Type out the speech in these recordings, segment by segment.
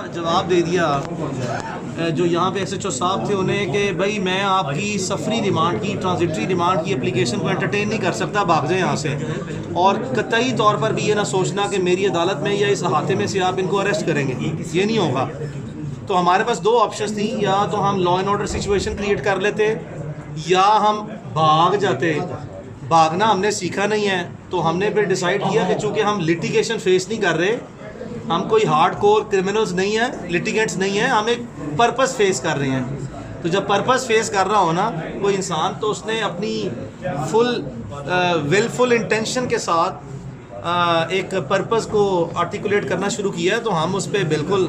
जवाब दे दिया जो यहाँ पे SHO साहब थे उन्हें कि भाई मैं आपकी सफरी डिमांड की, ट्रांजिटरी डिमांड की एप्लीकेशन को एंटरटेन नहीं कर सकता, भाग जाए यहाँ से। और कतई तौर पर भी ये ना सोचना कि मेरी अदालत में या इस अहाते में से आप इनको अरेस्ट करेंगे, ये नहीं होगा। तो हमारे पास दो ऑप्शन थी, या तो हम law and order situation create कर लेते या हम भाग जाते। भागना हमने सीखा नहीं है, तो हमने फिर डिसाइड किया कि चूँकि हम लिटिगेशन फेस नहीं कर रहे, हम कोई हार्ड कोर क्रिमिनल्स नहीं हैं, लिटिगेंट्स नहीं हैं, हम एक पर्पस फेस कर रहे हैं। तो जब पर्पस फेस कर रहा हो ना कोई इंसान, तो उसने अपनी फुल विलफुल इंटेंशन के साथ एक पर्पस को आर्टिकुलेट करना शुरू किया है, तो हम उस पर बिल्कुल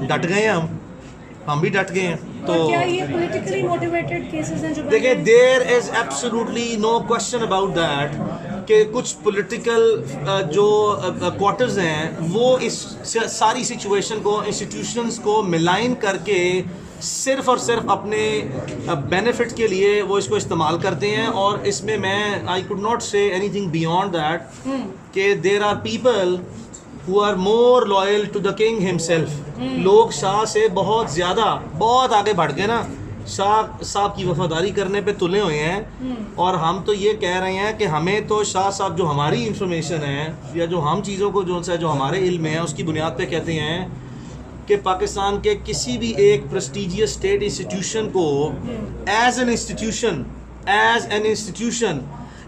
डट गए हैं। हम भी डट गए हैं। तो क्या ये पॉलिटिकली मोटिवेटेड केसेस हैं जो देखिए, there is absolutely no question about that कि कुछ पॉलिटिकल जो क्वार्टर्स हैं वो इस सारी सिचुएशन को, इंस्टीट्यूशंस को मिलाइन करके सिर्फ और सिर्फ अपने बेनिफिट के लिए वो इसको इस्तेमाल करते हैं। और इसमें मैं I could not say anything beyond that कि there are people who are more loyal to the king himself। लोग शाह से बहुत ज़्यादा, बहुत आगे बढ़ गए ना, शाह साहब की वफादारी करने पे तुले हुए हैं। और हम तो ये कह रहे हैं कि हमें तो शाह साहब जो हमारी इंफॉर्मेशन है या जो हम चीज़ों को जो हमारे इल्म है उसकी बुनियाद पे कहते हैं कि पाकिस्तान के किसी भी एक प्रेस्टिजियस स्टेट इंस्टीट्यूशन को as an institution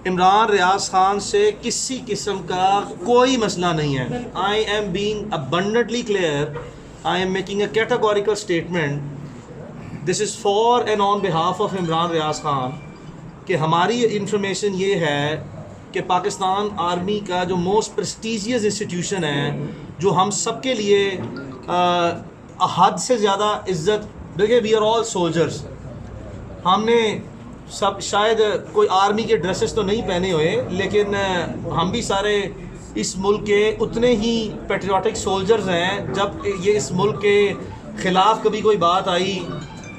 Imran Riaz Khan से किसी किस्म का कोई मसला नहीं है। I am being abundantly clear, I am making a categorical statement, this is for and on behalf of Imran Riaz Khan कि हमारी इंफॉर्मेशन ये है कि पाकिस्तान आर्मी का जो मोस्ट प्रेस्टिजियस इंस्टीट्यूशन है, जो हम सब के लिए हद से ज़्यादा इज़्ज़त, देखिए वी आर ऑल सोल्जर्स, हमने सब शायद कोई आर्मी के ड्रेसेस तो नहीं पहने हुए, लेकिन हम भी सारे इस मुल्क के उतने ही पेट्रियाटिक सोल्जर्स हैं। जब ये इस मुल्क के ख़िलाफ़ कभी कोई बात आई,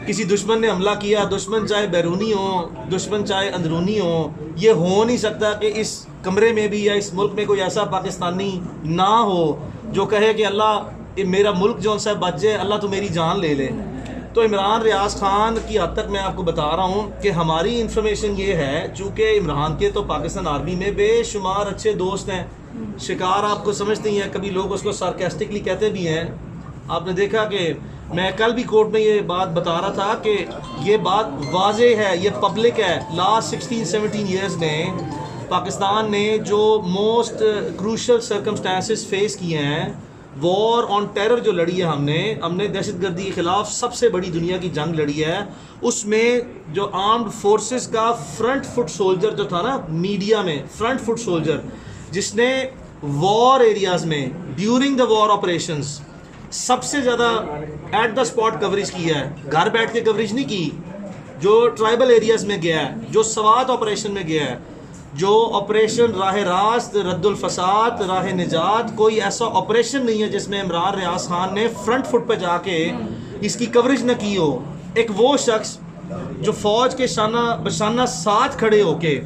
किसी दुश्मन ने हमला किया, दुश्मन चाहे बैरूनी हो, दुश्मन चाहे अंदरूनी हो, ये हो नहीं सकता कि इस कमरे में भी या इस मुल्क में कोई ऐसा पाकिस्तानी ना हो जो कहे कि अल्लाह मेरा मुल्क जो सा बच जाए, अल्लाह तो मेरी जान ले ले। तो इमरान रियाज खान की हद तक मैं आपको बता रहा हूँ कि हमारी इंफॉर्मेशन ये है, चूँकि इमरान के तो पाकिस्तान आर्मी में बेशुमार अच्छे दोस्त हैं। शिकार आपको समझते ही हैं, कभी लोग उसको सार्केस्टिकली कहते भी हैं। आपने देखा कि मैं कल भी कोर्ट में ये बात बता रहा था कि ये बात वाज़ेह है, ये पब्लिक है। लास्ट 16-17 ईयर्स में पाकिस्तान ने जो मोस्ट क्रूशल सर्कमस्टांसेस फेस किए हैं, वॉर ऑन टेरर जो लड़ी है हमने दहशतगर्दी के ख़िलाफ़ सबसे बड़ी दुनिया की जंग लड़ी है। उसमें जो आर्म्ड फोर्सेस का फ्रंट फुट सोल्जर जो था ना, मीडिया में फ्रंट फुट सोल्जर, जिसने वॉर एरियाज़ में ड्यूरिंग द वॉर ऑपरेशंस सबसे ज़्यादा एट द स्पॉट कवरेज की है, घर बैठ के कवरेज नहीं की। जो ट्राइबल एरियाज़ में गया है, जो सवात ऑपरेशन में गया है, जो ऑपरेशन राह रास्त, रद्दुल फसाद, राह निजात, कोई ऐसा ऑपरेशन नहीं है जिसमें इमरान रियाज खान ने फ्रंट फुट पे जाके इसकी कवरेज न की हो। एक वो शख्स जो फ़ौज के शाना बशाना साथ खड़े होके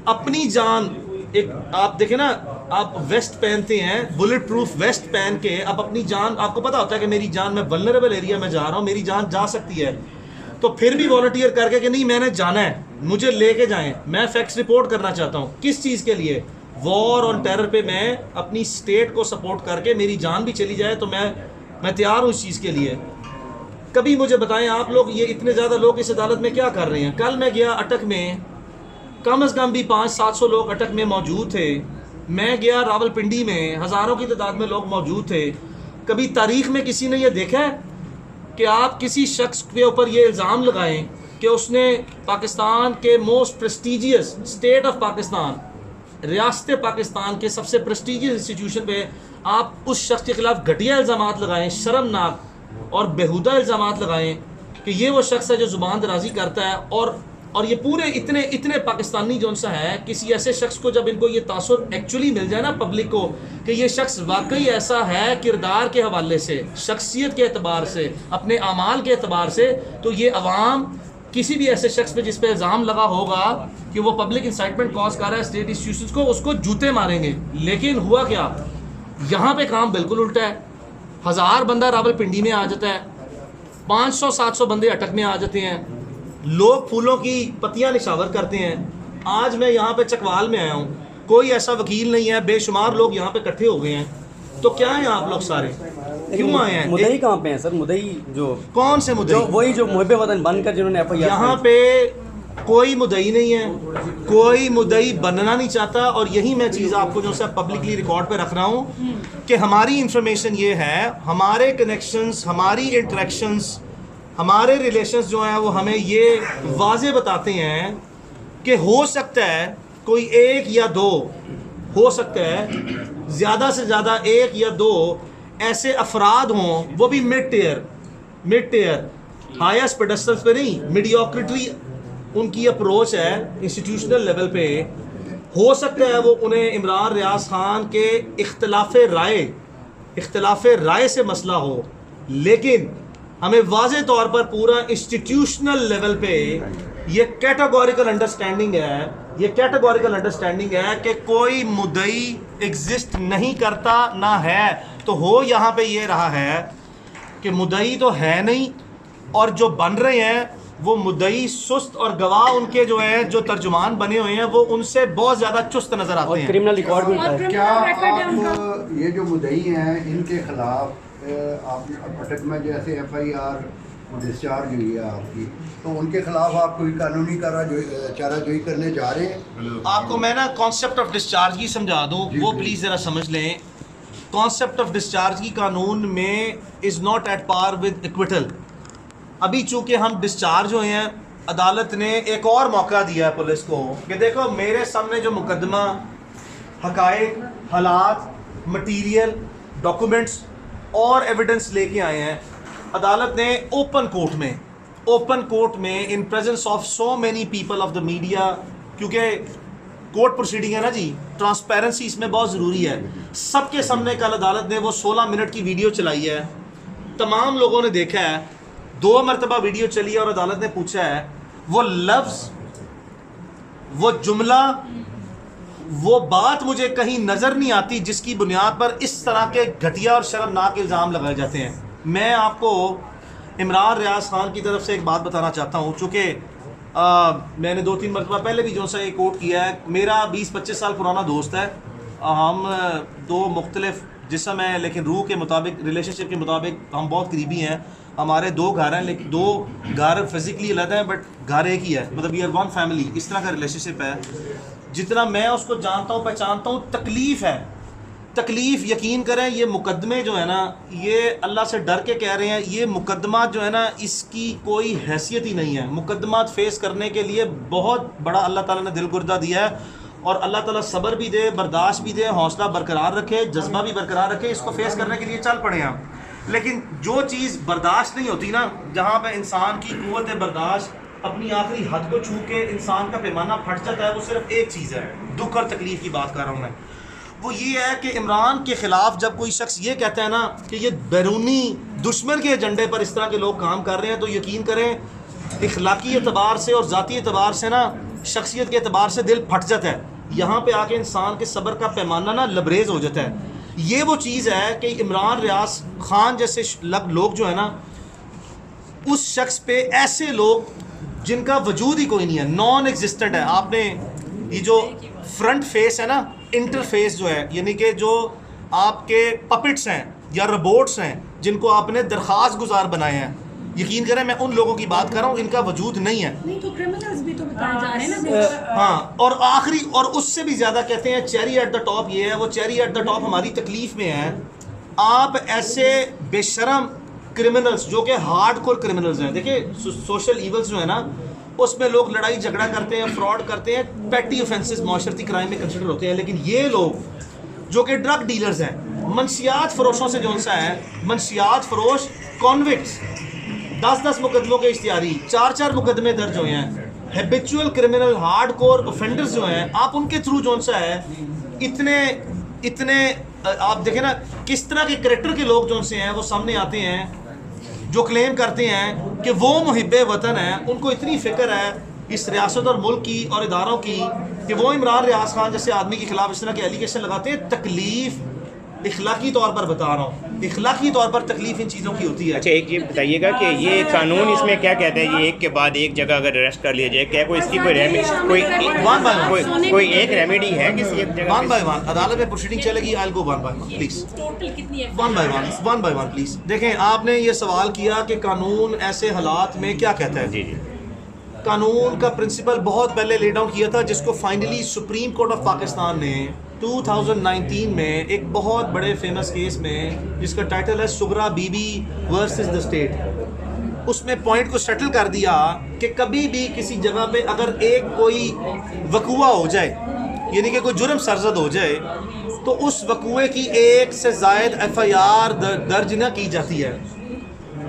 अपनी जान, एक आप देखें ना, आप वेस्ट पहनते हैं, बुलेट प्रूफ वेस्ट पहन के आप अपनी जान, आपको पता होता है कि मेरी जान, मैं वल्नरेबल एरिया में जा रहा हूँ, मेरी जान जा सकती है, तो फिर भी वॉलंटियर करके कि नहीं मैंने जाना है, मुझे लेके जाएं, मैं फैक्ट्स रिपोर्ट करना चाहता हूँ। किस चीज़ के लिए? वॉर ऑन टेरर पे मैं अपनी स्टेट को सपोर्ट करके मेरी जान भी चली जाए तो मैं तैयार हूँ इस चीज़ के लिए। कभी मुझे बताएं आप लोग, ये इतने ज़्यादा लोग इस अदालत में क्या कर रहे हैं? कल मैं गया अटक में, कम अज़ कम भी 500-700 लोग अटक में मौजूद थे। मैं गया रावलपिंडी में, हज़ारों की तादाद में लोग मौजूद थे। कभी तारीख़ में किसी ने यह देखा है कि आप किसी शख्स के ऊपर ये इल्ज़ाम लगाएं कि उसने पाकिस्तान के most prestigious state of Pakistan, रियासत पाकिस्तान के सबसे प्रेस्टिजियस इंस्टीट्यूशन पे आप उस शख्स के ख़िलाफ़ घटिया इल्ज़ामात लगाएं, शर्मनाक और बेहुदा इल्ज़ामात लगाएं कि ये वो शख्स है जो ज़ुबान दराजी करता है। और ये पूरे इतने पाकिस्तानी जो सा है, किसी ऐसे शख्स को जब इनको ये तासुर एक्चुअली मिल जाए ना पब्लिक को कि ये शख्स वाकई ऐसा है किरदार के हवाले से, शख्सियत के अतबार से, अपने अमाल के अतबार से, तो ये अवाम किसी भी ऐसे शख्स पे जिस पे इल्ज़ाम लगा होगा कि वो पब्लिक इंसाइटमेंट कॉज कर रहा है स्टेट इंस्टीट्यूशंस को, उसको जूते मारेंगे। लेकिन हुआ क्या, यहाँ पे काम बिल्कुल उल्टा है। 1000 बंदा रावलपिंडी में आ जाता है, 500-700 बंदे अटक में आ जाते हैं, लोग फूलों की पत्तियां निशावर करते हैं। आज मैं यहाँ पे चकवाल में आया हूँ, कोई ऐसा वकील नहीं है, बेशुमार लोग यहाँ पे इकट्ठे हो गए हैं। तो क्या हैं आप लोग सारे, क्यों आए हैं? मुदई कहाँ पे हैं सर? मुदई जो कौन से मुद्दे? वही जो मुहब्बे वतन बनकर जिन्होंने FIR यहाँ पे कोई मुद्दई नहीं है, कोई मुद्दई बनना नहीं चाहता। और यही मैं चीज़ आपको जो है पब्लिकली रिकॉर्ड पे रख रहा हूँ कि हमारी इंफॉर्मेशन ये है, हमारे कनेक्शंस, हमारी इंटरेक्शंस, हमारे रिलेशंस जो हैं वो हमें ये वाज़े बताते हैं कि हो सकता है कोई एक या दो, हो सकता है ज़्यादा से ज़्यादा एक या दो ऐसे अफराद हों, वो भी मिड टेयर हाईएस्ट पेडेस्टल्स पे नहीं, मीडियोक्रिटी उनकी अप्रोच है इंस्टीट्यूशनल लेवल पे। हो सकता है वो उन्हें इमरान रियाज खान के इख्तिलाफ राय से मसला हो, लेकिन हमें वाज़े तौर पर पूरा इंस्टीट्यूशनल लेवल पे ये कैटेगोरिकल अंडरस्टैंडिंग है कि कोई मुद्दई एग्जिस्ट नहीं करता ना है। तो हो यहाँ पे ये रहा है कि मुद्दई तो है नहीं, और जो बन रहे हैं वो मुद्दई सुस्त, और गवाह उनके जो है, जो तर्जुमान बने हुए हैं, वो उनसे बहुत ज़्यादा चुस्त नज़र आते हैं। क्रिमिनल रिकॉर्ड भी है। क्या आप ये जो मुद्दई हैं इनके खिलाफ आप अटक में जैसे FIR डिस्चार्ज हुई है आपकी, तो उनके खिलाफ आप कोई कानूनी चाराजोई करने जा रहे हैं? आपको मैं ना कॉन्सेप्ट ऑफ डिस्चार्ज की समझा दूँ, वो प्लीज़ ज़रा समझ लें। कॉन्सेप्ट ऑफ डिस्चार्ज की कानून में is not at par with acquittal. अभी चूँकि हम डिस्चार्ज हुए हैं, अदालत ने एक और मौका दिया है पुलिस को कि देखो मेरे सामने जो मुकदमा, हकायक, हालात, मटीरियल, डॉक्यूमेंट्स और एविडेंस लेके आए हैं, अदालत ने ओपन कोर्ट में in presence of so many people of the media, क्योंकि कोर्ट प्रोसीडिंग है ना जी, ट्रांसपेरेंसी इसमें बहुत ज़रूरी है। सबके सामने कल अदालत ने वो 16 मिनट की वीडियो चलाई है, तमाम लोगों ने देखा है, 2 मरतबा वीडियो चली है, और अदालत ने पूछा है वो लफ्ज़, वो जुमला, वो बात मुझे कहीं नज़र नहीं आती जिसकी बुनियाद पर इस तरह के घटिया और शर्मनाक इल्ज़ाम लगाए जाते हैं। मैं आपको इमरान रियाज खान की तरफ से एक बात बताना चाहता हूँ, चूँकि मैंने 2-3 मरतबा पहले भी जो सा ये कोट किया है, मेरा 20-25 साल पुराना दोस्त है, हम 2 मुख्तलिफ जिस्म हैं, लेकिन रूह के मुताबिक, रिलेशनशिप के मुताबिक हम बहुत करीबी हैं। हमारे 2 घर हैं, लेकिन 2 घर फिज़िकली अलग हैं, बट घर एक ही है, मतलब वी आर वन फैमिली, इस तरह का रिलेशनशिप है। जितना मैं उसको जानता हूँ, पहचानता हूँ, तकलीफ़ यकीन करें, ये मुकदमे जो है ना, ये अल्लाह से डर के कह रहे हैं, ये मुकदमा जो है ना, इसकी कोई हैसियत ही नहीं है। मुकदमा फेस करने के लिए बहुत बड़ा अल्लाह ताला ने दिल गुर्दा दिया है, और अल्लाह ताला सब्र भी दे, बर्दाश्त भी दे, हौसला बरकरार रखे, जज्बा भी बरकरार रखे, इसको फेस करने के लिए चल पड़े हम। लेकिन जो चीज़ बर्दाश्त नहीं होती ना, जहाँ पे इंसान की क़ुव्वत बर्दाश्त अपनी आखिरी हद को छू के इंसान का पैमाना फट जाता है, वो सिर्फ एक चीज़ है, दुख और तकलीफ़ की बात कर रहा हूँ मैं। वो ये है कि इमरान के ख़िलाफ़ जब कोई शख्स ये कहता है ना कि ये बैरूनी दुश्मन के एजेंडे पर इस तरह के लोग काम कर रहे हैं, तो यकीन करें इखलाकी एतबार से और ज़ाती एतबार से ना, शख्सियत के एतबार से दिल फट जाता है। यहाँ पे आके इंसान के सब्र का पैमाना ना लबरेज हो जाता है। ये वो चीज़ है कि इमरान रियाज खान जैसे लोग जो है ना, उस शख्स पे ऐसे लोग जिनका वजूद ही कोई नहीं है, नॉन एग्जिस्टेंट है। आपने ये जो फ्रंट फेस है ना, इंटरफेस जो है, यानी कि जो आपके पपिट्स हैं या रोबोट्स हैं, जिनको आपने दरख्वास्त गुजार बनाए हैं, यकीन करें मैं उन लोगों की बात कर रहा हूँ, इनका वजूद नहीं है। नहीं तो क्रिमिनल्स भी तो बताए जा रहे हैं ना। हाँ, और आखिरी और उससे भी ज़्यादा कहते हैं चेरी एट द टॉप ये है, वो चेरी एट द टॉप हमारी तकलीफ़ में है। आप ऐसे बेशरम क्रिमिनल्स जो कि हार्डकोर क्रिमिनल्स हैं, देखिए सोशल ईवल्स जो है ना, उसमें लोग लड़ाई झगड़ा करते हैं, फ्रॉड करते हैं, पेटी ऑफेंसेस माशरती क्राइम में कंसिडर होते हैं। लेकिन ये लोग जो कि ड्रग डीलर्स हैं, मनशियात फरोशों से जो सा है, मनशियात फरोश कॉन्विक्ट्स, 10-10 मुकदमों के इश्तिहारी, 4-4 मुकदमे दर्ज हुए हैं, हैबिचुअल क्रिमिनल हार्डकोर ऑफेंडर्स जो हैं, आप उनके थ्रू जो सा है इतने आप देखें ना किस तरह के करेक्टर के लोग जो से हैं वो सामने आते हैं, जो क्लेम करते हैं कि वो मुहिब्बे वतन हैं, उनको इतनी फ़िक्र है इस रियासत और मुल्क की और इदारों की कि वो इमरान रियाज खान जैसे आदमी के ख़िलाफ़ इस तरह के एलिगेशन लगाते हैं। तकलीफ़ इखलाकी तौर पर बता रहा हूँ, इखलाकी तौर पर तकलीफ इन चीज़ों की होती है। अच्छा, एक ये बताइएगा कि ये कानून इसमें क्या कहता है, ये एक के बाद एक जगह अगर अरेस्ट कर लिया जाए, क्या कोई इसकी कोई वन बाय वन कोई एक रेमेडी है किसी एक जगह वन बाय वन अदालत में प्रोसीडिंग चलेगी। I will go one by one please, total कितनी है? One by one please. देखें, आपने ये सवाल किया कि कानून ऐसे हालात में क्या कहता है। जी जी, कानून का प्रिंसिपल बहुत पहले ले डाउन किया था, जिसको finally supreme court of Pakistan ने 2019 में एक बहुत बड़े फेमस केस में, जिसका टाइटल है सुगरा बीबी वर्सेस द स्टेट, उसमें पॉइंट को सेटल कर दिया कि कभी भी किसी जगह पे अगर एक कोई वकूआ हो जाए, यानी कि कोई जुर्म सरजद हो जाए, तो उस वकूए की एक से ज़ायद FIR दर्ज न की जाती है।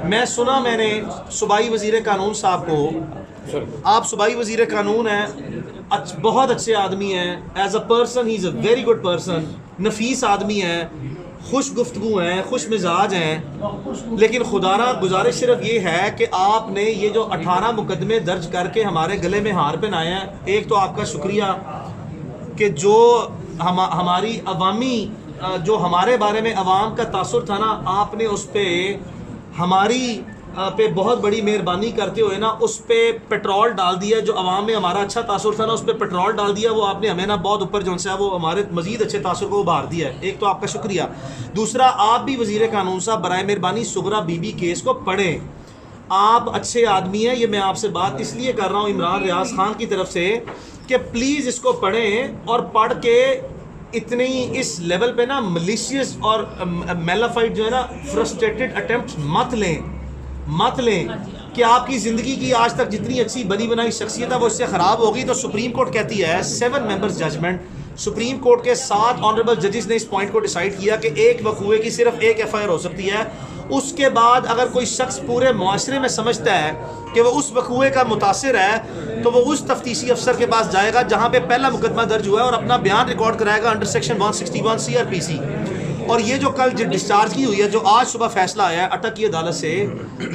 मैंने सूबाई वज़ीर कानून साहब को, आप सूबाई वज़ीर कानून हैं, बहुत अच्छे आदमी हैं, as a person he is a very good person, नफीस आदमी हैं, खुश गुफ्तगू हैं, खुश मिजाज हैं, लेकिन खुदारा गुजारिश सिर्फ ये है कि आपने ये जो 18 मुकदमे दर्ज करके हमारे गले में हार पहनाए हैं, एक तो आपका शुक्रिया कि जो हमारी अवामी जो हमारे बारे में अवाम का तासुर था ना, आपने उस पर हमारी पे बहुत बड़ी मेहरबानी करते हुए ना उस पर पेट्रोल डाल दिया। जो अवाम में हमारा अच्छा तासुर था ना, उस पर पेट्रोल डाल दिया, वो आपने हमें ना बहुत ऊपर जो है वो हमारे मज़ीद अच्छे तासुर को उभार दिया है। एक तो आपका शुक्रिया। दूसरा, आप भी वज़ीर कानून साहब बराए मेहरबानी सुगरा बीबी केस को पढ़ें। आप अच्छे आदमी हैं, ये मैं आपसे बात इसलिए कर रहा हूँ इमरान रियाज खान की तरफ से कि प्लीज़ इसको पढ़ें, और पढ़ के इतनी इस लेवल पे ना मलिशियस और मेलाफाइड जो है ना फ्रस्ट्रेटेड अटेम्प्ट मत लें कि आपकी ज़िंदगी की आज तक जितनी अच्छी बनी बनाई शख्सियत है वो इससे ख़राब होगी। तो सुप्रीम कोर्ट कहती है 7 मेंबर्स जजमेंट, सुप्रीम कोर्ट के 7 ऑनरेबल जजेस ने इस पॉइंट को डिसाइड किया कि एक वकूए की सिर्फ एक FIR हो सकती है। उसके बाद अगर कोई शख्स पूरे मुआशरे में समझता है कि वो उस वकूए का मुतासिर है, तो वो उस तफ्तीशी अफसर के पास जाएगा जहाँ पे पहला मुकदमा दर्ज हुआ है और अपना बयान रिकॉर्ड कराएगा अंडर सेक्शन 161 CRPC। और ये जो कल डिस्चार्ज की हुई है, जो आज सुबह फैसला आया है अटक की अदालत से,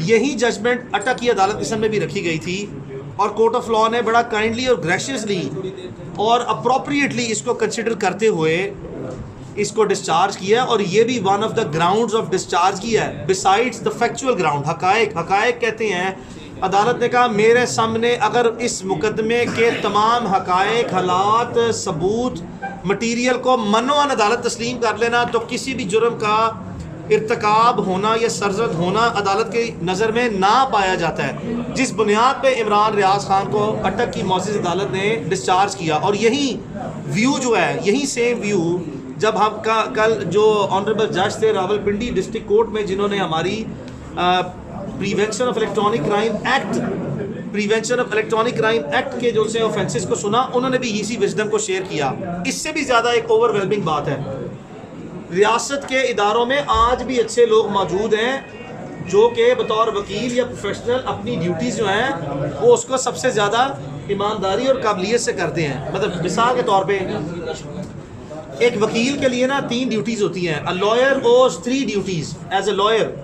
यही जजमेंट अटक की अदालत किस्म में भी रखी गई थी, और कोर्ट ऑफ लॉ ने बड़ा काइंडली और ग्रेशियसली और अप्रोप्रिएटली इसको कंसिडर करते हुए इसको डिस्चार्ज किया। और ये भी one of the grounds of discharge किया है, बिसाइड्स द फैक्चुअल ग्राउंड। हकायक कहते हैं, अदालत ने कहा मेरे सामने अगर इस मुकदमे के तमाम हकायक, हालात, सबूत, मटीरियल को मनोअन अदालत तस्लीम कर लेना, तो किसी भी जुर्म का इर्तकाब होना या सरजद होना अदालत की नज़र में ना पाया जाता है, जिस बुनियाद पे इमरान रियाज खान को अटक की मौजूद अदालत ने डिस्चार्ज किया। और यही व्यू जो है, यही सेम व्यू जब हम कल जो ऑनरेबल जज थे रावलपिंडी डिस्ट्रिक्ट कोर्ट में, जिन्होंने हमारी prevention of electronic crime act के जो से ऑफेंसेस को सुना, उन्होंने भी इसी विजडम को शेयर किया। इससे भी ज़्यादा एक ओवरवेलमिंग बात है, रियासत के इदारों में आज भी अच्छे लोग मौजूद हैं जो कि बतौर वकील या प्रोफेशनल अपनी ड्यूटीज़ जो हैं वो उसको सबसे ज़्यादा ईमानदारी और काबिलियत से करते हैं। मतलब मिसाल के तौर पे एक वकील के लिए ना 3 ड्यूटीज़ होती हैं। अ lawyer owes 3 duties as a lawyer.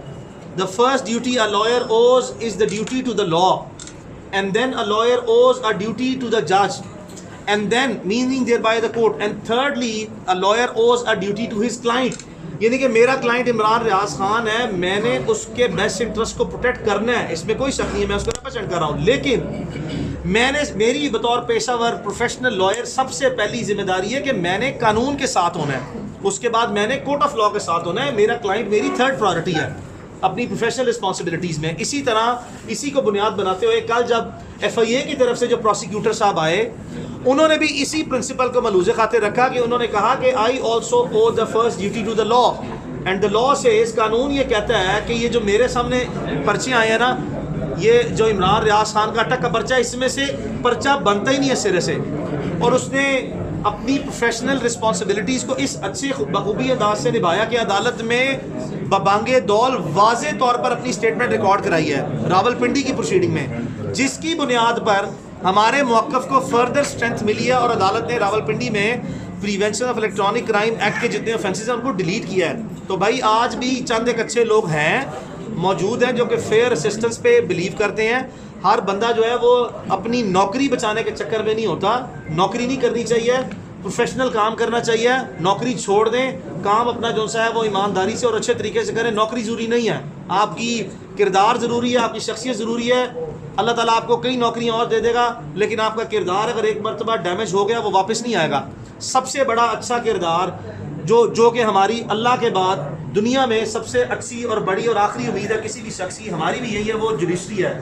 The first duty a lawyer owes is the duty to the law, and then a lawyer owes a duty to the judge, and then meaning thereby the court, and thirdly a lawyer owes a duty to his client। यानी कि मेरा client Imran Riaz Khan है, मैंने उसके best interest को protect करना है, इसमें कोई शक नहीं है, मैं उसको रिप्रेजेंट कर रहा हूँ। लेकिन मेरी बतौर पेशावर प्रोफेशनल लॉयर सबसे पहली जिम्मेदारी है कि मैंने कानून के साथ होना है, उसके बाद मैंने कोर्ट ऑफ लॉ के साथ होना है। मेरा क्लाइंट मेरी थर्ड प्रायोरिटी है अपनी प्रोफेशनल रिस्पॉन्सिबिलिटीज़ में। इसी तरह इसी को बुनियाद बनाते हुए कल जब FIA की तरफ से जो प्रोसिक्यूटर साहब आए, उन्होंने भी इसी प्रिंसिपल को मलूज़े खातिर रखा कि उन्होंने कहा कि I also owe the first duty to the law, and the law से इस कानून ये कहता है कि ये जो मेरे सामने पर्चे आए हैं ना, ये जो इमरान रियाज खान का अटक का पर्चा, इसमें से पर्चा बनता ही नहीं है सिरे से। और उसने अपनी प्रोफेशनल रिस्पॉन्सिबिलिटीज़ को इस अच्छे बखूबी अंदाज से निभाया कि अदालत में बबांगे दौल वाज़े तौर पर अपनी स्टेटमेंट रिकॉर्ड कराई है रावलपिंडी की प्रोसीडिंग में, जिसकी बुनियाद पर हमारे मौक़िफ़ को फर्दर स्ट्रेंथ मिली है और अदालत ने रावलपिंडी में prevention of electronic crime act के जितने ऑफेंसेस हैं उनको डिलीट किया है। तो भाई आज भी चंद एक अच्छे लोग हैं मौजूद हैं जो कि फेयर असिस्टेंस पे बिलीव करते हैं। हर बंदा जो है वो अपनी नौकरी बचाने के चक्कर में नहीं होता, नौकरी नहीं करनी चाहिए, प्रोफेशनल काम करना चाहिए, नौकरी छोड़ दें, काम अपना जो सा है वो ईमानदारी से और अच्छे तरीके से करें। नौकरी ज़रूरी नहीं है, आपकी किरदार ज़रूरी है, आपकी शख्सियत ज़रूरी है। अल्लाह ताला आपको कई नौकरियां और दे देगा, लेकिन आपका किरदार अगर एक मरतबा डैमेज हो गया वो वापस नहीं आएगा। सबसे बड़ा अच्छा किरदार जो कि हमारी अल्लाह के बाद दुनिया में सबसे अच्छी और बड़ी और आखिरी उम्मीद है किसी भी शख्स की, हमारी भी यही है, वो जुडिशरी है।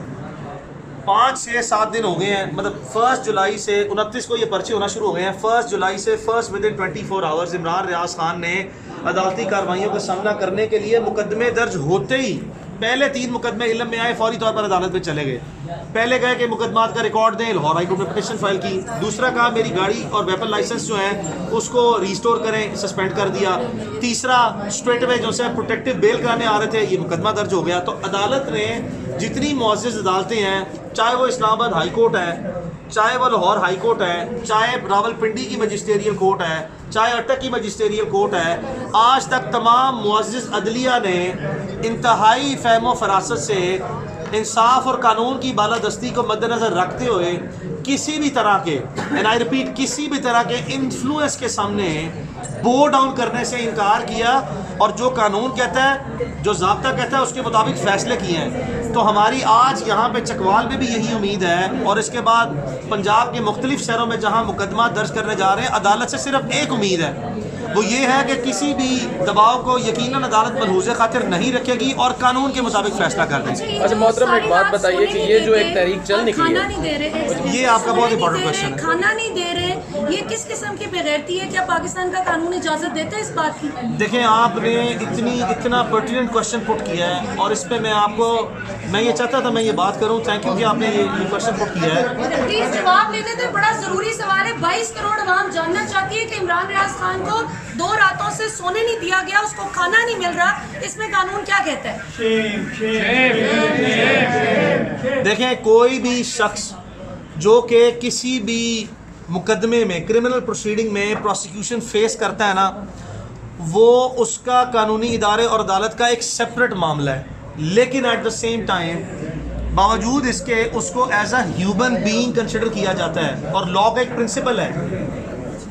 5-6-7 दिन हो गए हैं, मतलब 1 जुलाई से 29 को ये पर्चे होना शुरू हो गए हैं। 1 जुलाई से विदिन 24 आवर्स इमरान रियाज खान ने अदालती कार्रवाइयों का सामना करने के लिए मुकदमे दर्ज होते ही पहले 3 मुकदमे इल्म में आए, फौरी तौर पर अदालत में चले गए। पहले गए कि मुकदमात का रिकॉर्ड दें, लाहौर हाई कोर्ट में पिटीशन फाइल की। दूसरा कहा मेरी गाड़ी और वेपन लाइसेंस जो है उसको रिस्टोर करें, सस्पेंड कर दिया। तीसरा स्ट्रेट वे जो है प्रोटेक्टिव बेल कराने आ रहे थे, ये मुकदमा दर्ज हो गया। तो अदालत ने जितनी मुअज़्ज़ज़ अदालतें हैं, चाहे वो इस्लामाबाद हाई कोर्ट है, चाहे वो लाहौर हाई कोर्ट है, चाहे रावलपिंडी की मजिस्टेरियल कोर्ट है, चाहे अटक की मजिस्टेरियल कोर्ट है, आज तक तमाम मुअज़्ज़ज़ अदलिया ने इंतहाई फ़हम फरासत से इंसाफ और कानून की बालादस्ती को मद्देनज़र रखते हुए किसी भी तरह के, एंड आई रिपीट, किसी भी तरह के इन्फ्लुएंस के सामने बो डाउन करने से इनकार किया और जो कानून कहता है, जो ज़ाब्ता कहता है, उसके मुताबिक फ़ैसले किए हैं। तो हमारी आज यहाँ पे चकवाल में भी यही उम्मीद है, और इसके बाद पंजाब के मुख्तलिफ शहरों में जहाँ मुकदमा दर्ज करने जा रहे हैं, अदालत से सिर्फ एक उम्मीद है, वो ये है कि किसी भी दबाव को यकीनन अदालत मलहूज़े खातिर नहीं रखेगी और कानून के मुताबिक फैसला कर देगी। अच्छा मोहतरम, एक बात बताइए कि ये जो एक तहरीक चल निकली खाना है, नहीं दे रहे, ये आपका बहुत इंपॉर्टेंट क्वेश्चन है। खाना नहीं दे रहे, ये किस किस्म की बेगैरती है? क्या पाकिस्तान का कानून इजाजत देता है इस बात की? देखें, आपने इतना पर्टिनेंट क्वेश्चन पुट किया है, और इस पे मैं ये चाहता था मैं ये बात करूं। थैंक यू कि आपने ये क्वेश्चन पुट किया है। प्लीज जवाब लेने दे, बड़ा जरूरी सवाल है। 22 करोड़ आवाम जानना चाहती है कि इमरान रियाज खान को 2 रातों से सोने नहीं दिया गया, उसको खाना नहीं मिल रहा, इसमें कानून क्या कहता है? देखें, कोई भी शख्स जो कि किसी भी मुकदमे में, क्रिमिनल प्रोसीडिंग में प्रोसिक्यूशन फेस करता है ना, वो उसका कानूनी इदारे और अदालत का एक सेपरेट मामला है। लेकिन एट द सेम टाइम बावजूद इसके उसको as a human being consider किया जाता है, और लॉ का एक प्रिंसिपल है,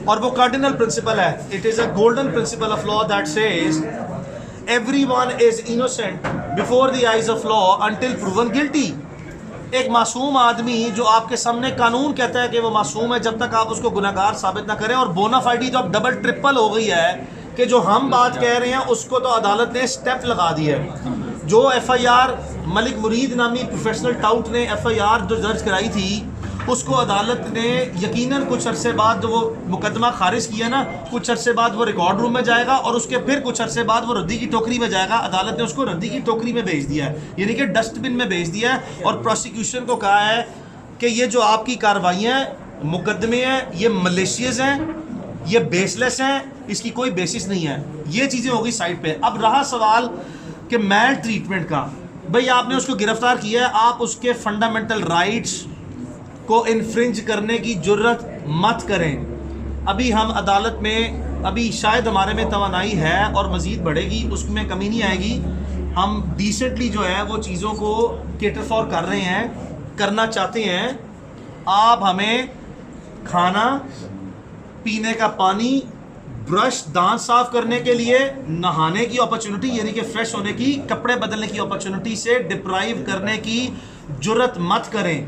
और वो कार्डिनल प्रिंसिपल है। It is a golden principle of law that says everyone is innocent before the eyes of law until proven guilty. एक मासूम आदमी जो आपके सामने, कानून कहता है कि वो मासूम है जब तक आप उसको गुनहगार साबित ना करें, और बोनाफाइडी तो अब डबल ट्रिपल हो गई है कि जो हम बात कह रहे हैं उसको तो अदालत ने स्टेप लगा दिया है। जो FIR मलिक मुरीद नामी प्रोफेशनल टाउट ने FIR जो दर्ज कराई थी, उसको अदालत ने यकीनन कुछ अरसे बाद जो वो मुकदमा खारिज किया ना, कुछ अरसे बाद वो रिकॉर्ड रूम में जाएगा, और उसके फिर कुछ अरसे बाद वो रद्दी की टोकरी में जाएगा। अदालत ने उसको रद्दी की टोकरी में भेज दिया है, यानी कि डस्टबिन में भेज दिया है, और प्रोसिक्यूशन को कहा है कि ये जो आपकी कार्रवाइयाँ मुकदमे हैं, ये मलेशियस हैं, ये बेसलेस हैं, इसकी कोई बेसिस नहीं है। ये चीज़ें होगी साइड पे। अब रहा सवाल कि मैल ट्रीटमेंट का, भाई आपने उसको गिरफ्तार किया है, आप उसके फंडामेंटल राइट्स को इन्फ्रिंज करने की जुर्रत मत करें। अभी हम अदालत में, अभी शायद हमारे में तवानाई है और मज़ीद बढ़ेगी, उसमें कमी नहीं आएगी। हम डिसेंटली जो है वो चीज़ों को केटर फॉर कर रहे हैं, करना चाहते हैं। आप हमें खाना, पीने का पानी, ब्रश, दांत साफ करने के लिए, नहाने की अपॉर्चुनिटी यानी कि फ्रेश होने की, कपड़े बदलने की अपॉर्चुनिटी से डिप्राइव करने की जुर्रत मत करें।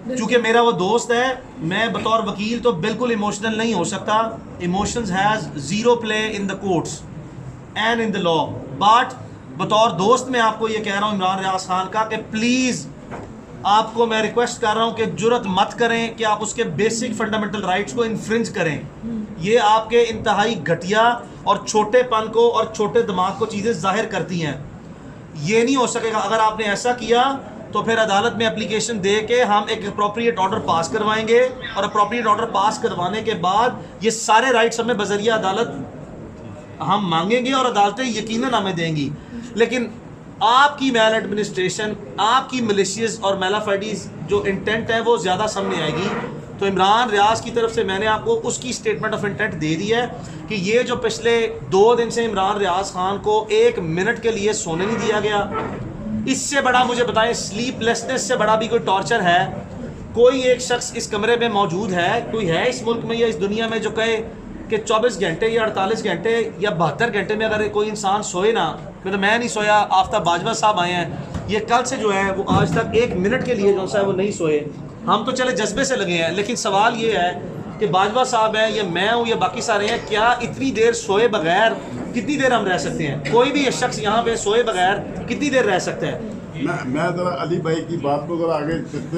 चूँकि मेरा वो दोस्त है, मैं बतौर वकील तो बिल्कुल इमोशनल नहीं हो सकता। Emotions has zero play in the courts and in the law, but बतौर दोस्त मैं आपको ये कह रहा हूँ इमरान रियाज खान का, कि प्लीज़ आपको मैं रिक्वेस्ट कर रहा हूँ कि जुर्रत मत करें कि आप उसके बेसिक फंडामेंटल राइट्स को इन्फ्रिंज करें। ये आपके इंतहाई घटिया और छोटेपन को और छोटे दिमाग को चीज़ें जाहिर करती हैं। ये नहीं हो सकेगा। अगर आपने ऐसा किया तो फिर अदालत में एप्लीकेशन दे के हम एक अप्रोप्रिएट ऑर्डर पास करवाएंगे, और अप्रोप्रिएट ऑर्डर पास करवाने के बाद ये सारे राइट्स हमें बजरिया अदालत हम मांगेंगे और अदालतें यकीनन हमें देंगी। लेकिन आपकी मैल एडमिनिस्ट्रेशन, आपकी मलेशियस और मेलाफाइडीज जो इंटेंट है वो ज़्यादा सामने आएगी। तो इमरान रियाज की तरफ से मैंने आपको उसकी स्टेटमेंट ऑफ इंटेंट दे दी है कि ये जो पिछले 2 दिन से इमरान रियाज खान को 1 मिनट के लिए सोने नहीं दिया गया, इससे बड़ा मुझे बताएं, स्लीपलेसनेस से बड़ा भी कोई टॉर्चर है? कोई एक शख्स इस कमरे में मौजूद है, कोई है इस मुल्क में या इस दुनिया में जो कहे कि 24 घंटे या 48 घंटे या 72 घंटे में अगर कोई इंसान सोए ना, मतलब मैं नहीं सोया, आफ्ताब बाजवा साहब आए हैं, ये कल से जो है वो आज तक 1 मिनट के लिए जो सा है वो नहीं सोए। हम तो चले जज्बे से लगे हैं, लेकिन सवाल ये है कि बाजवा साहब हैं या मैं हूँ या बाकी सारे हैं, क्या इतनी देर सोए बगैर कितनी देर हम रह सकते हैं? कोई भी शख्स यहाँ पे सोए बगैर कितनी देर रह सकता है? मैं ज़रा अली भाई की बात को ज़रा आगे